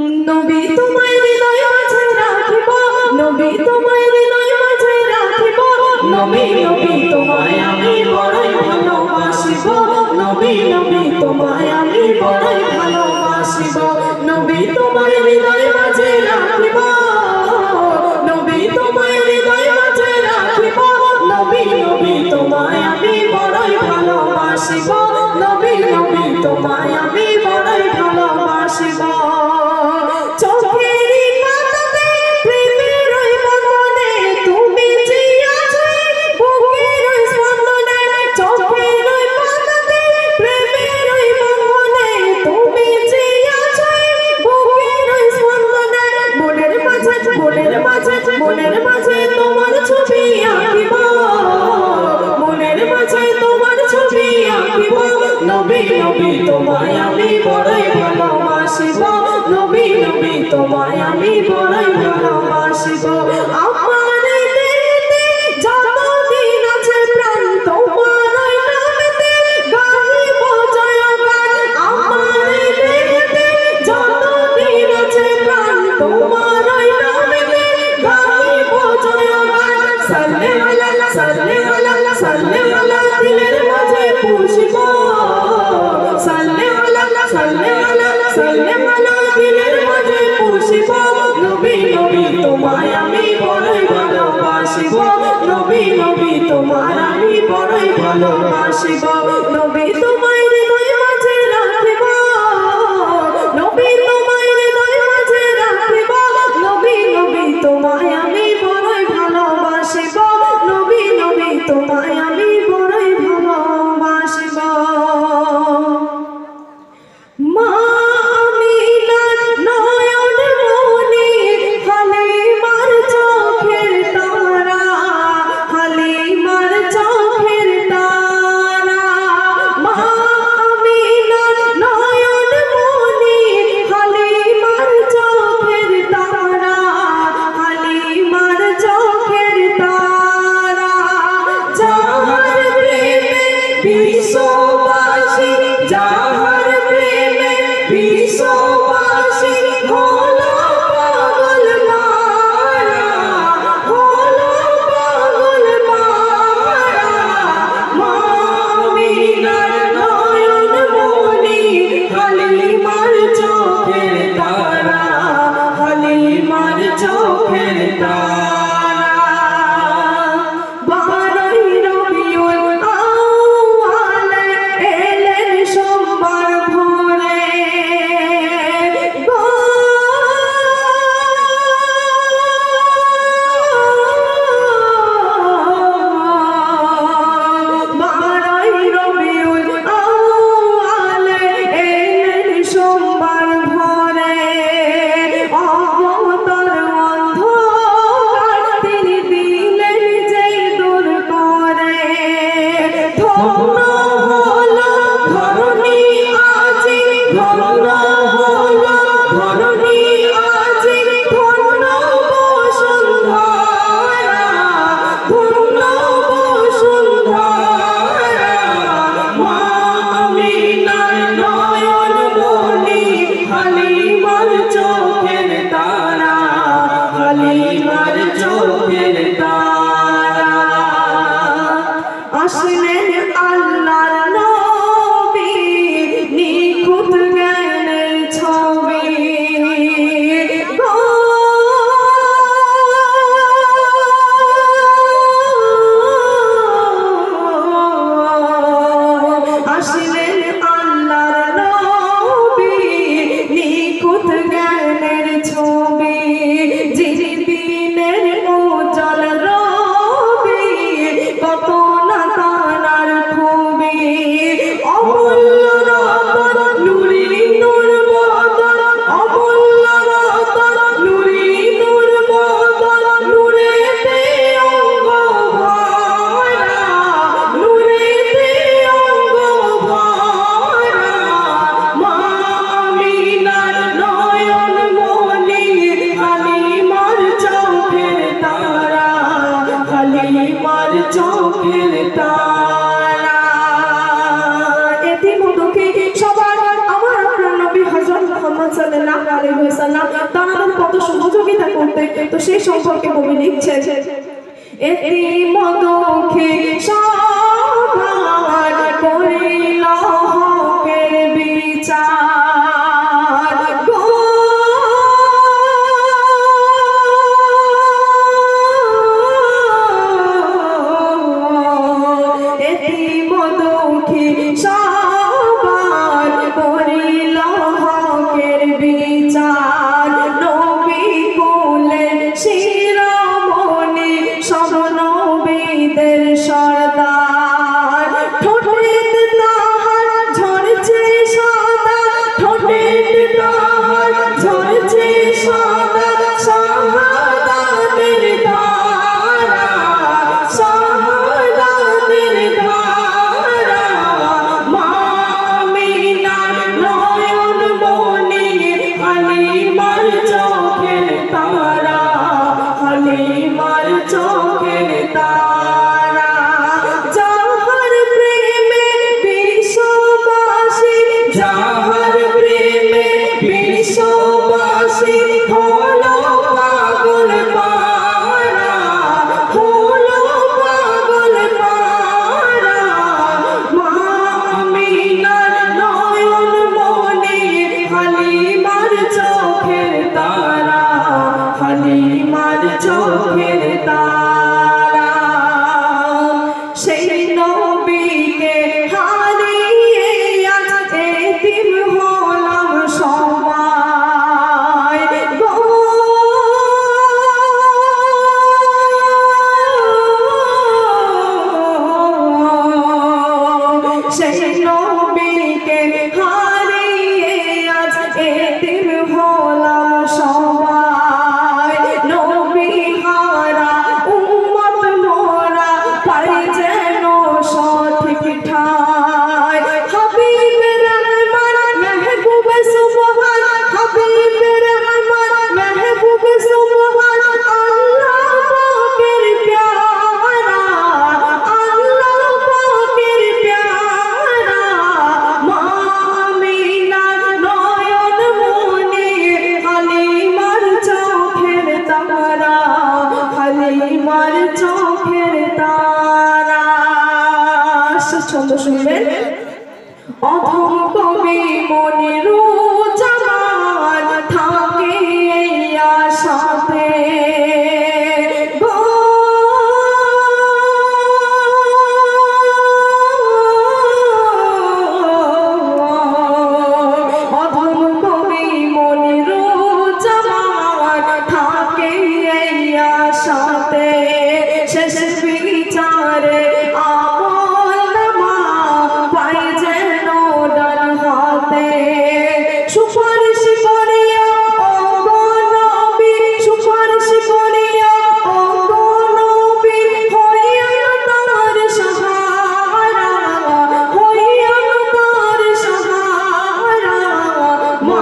নবী তোমায় হৃদয় মাঝে রাখিব, নবী তোমায় হৃদয় মাঝে রাখিব, নবী নবী তোমায় আমি বড়ই ভালোবাসিব, নবী নবী তোমায় আমি বড়ই ভালোবাসিব, নবী তোমায় হৃদয় মাঝে রাখিব, নবী তোমায় হৃদয় মাঝে রাখিব, নবী নবী তোমায় আমি বড়ই ভালোবাসিব, নবী নবী তোমায় আমি বড়ই ভালোবাসিব। চোখের পাতাতে প্রেমের ওই বন্ধনে তুমি যে আছো বুকের ওই স্পন্দনে, চোখের ওই পাতাতে প্রেমের ওই বন্ধনে তুমি যে আছো বুকের ওই স্পন্দনে, মনের মাঝে মনের মাঝে মনের মাঝে তোমার ছবি আঁকিব, মনের মাঝে তোমার ছবি আঁকিব, নবী নবী তোমায় আমি বড়ই ভালোবাসিব, নবী নবী তোমায় আমি বড়ই ভালোবাসিব। আমার দেহেতে যতদিন আছে প্রাণ তোমার নামেতে গাইব জয়গান, আমার দেহেতে যতদিন আছে প্রাণ তোমার নামেতে গাইব জয়গান। সাল্লে আলা সাল্লে আলা সাল্লে আলা দিলের মাঝে পুষিব, সাল্লে আলা সাল্লে আলা সাল্লে আলা দিলের মাঝে পুষিব, নবী নবী তোমায় আমি বড়ই ভালোবাসিব, নবী নবী তোমায় আমি বড়ই ভালোবাসিব, নবী তোমায় হৃদয় মাঝে রাখিব, নবী তোমায় হৃদয় মাঝে রাখিব, নবী নবী তোমায় আমি বড়ই ভালোবাসিব, নবী নবী তোমায় আমি বড়ই ভালোবাসিব। মা আমিনার নয়ন মনি হালিমার চোখের তারা, হালিমার চোখের তারা, মা আলাইহি ওয়াসাল্লাম তারা কত সহযোগিতা করতেন। তো সেই সম্পর্কে কবি লিখছেন, এতিম দুঃখী সবার করিল হকের বিচার, এতিম দুঃখী সবার করিল হকের বিচার, নবী কুলের শিরোমণি সব নবীদের সরদার, ঠোঁটের তাহার ঝরছে সাদা, ঠোঁটের তাহার ঝরছে সাদা, শাহাদাতের ধারা, শাহাদাতের ধারা, মা আমিনার নয়ন মণি, হালিমার চোখের তারা, হালিমার চোখের তারা, যাহার প্রেমে বিশ্ববাসী, যাহার প্রেমে বিশ্ববাসী হলো পাগল পারা, হলো পাগল পারা, মা আমিনার নয়ন মণি, হালিমার চোখের তারা, হালিমার চোখের তারা, সেই নবীকে হারিয়ে আজ এতিম হলাম সবাই গো, সেই নবীকে হারিয়ে আজ এতিম হলাম সবাই, নবী হারা উম্মত মোরা পাই যেন সঠিক ঠাই, হাবিবে রহমান মেহবুব সুবহান, হাবিবে রহমান মেহবুব সুবহান, আল্লাহ পাকের প্যারা, আল্লাহ পাকের প্যারা, মা আমিনার নয়ন মণি, হালিমার চোখের তারা, হালিমার চোখের তারা। ছন্দ শুনবেন, অধম কবি মনিরুজ্জামান থাকে এই আশাতে গো, অধম কবি মনিরুজ্জামান থাকে এই আশাতে, শেষ বিচারে আমলনামা পাই যেন ডান হাতে, সুপারিশ করিয়া ও গো নবী, সুপারিশ করিয়া ও গো নবী, হইয়া তার সাহারা, হইয়া তার সাহারা, মা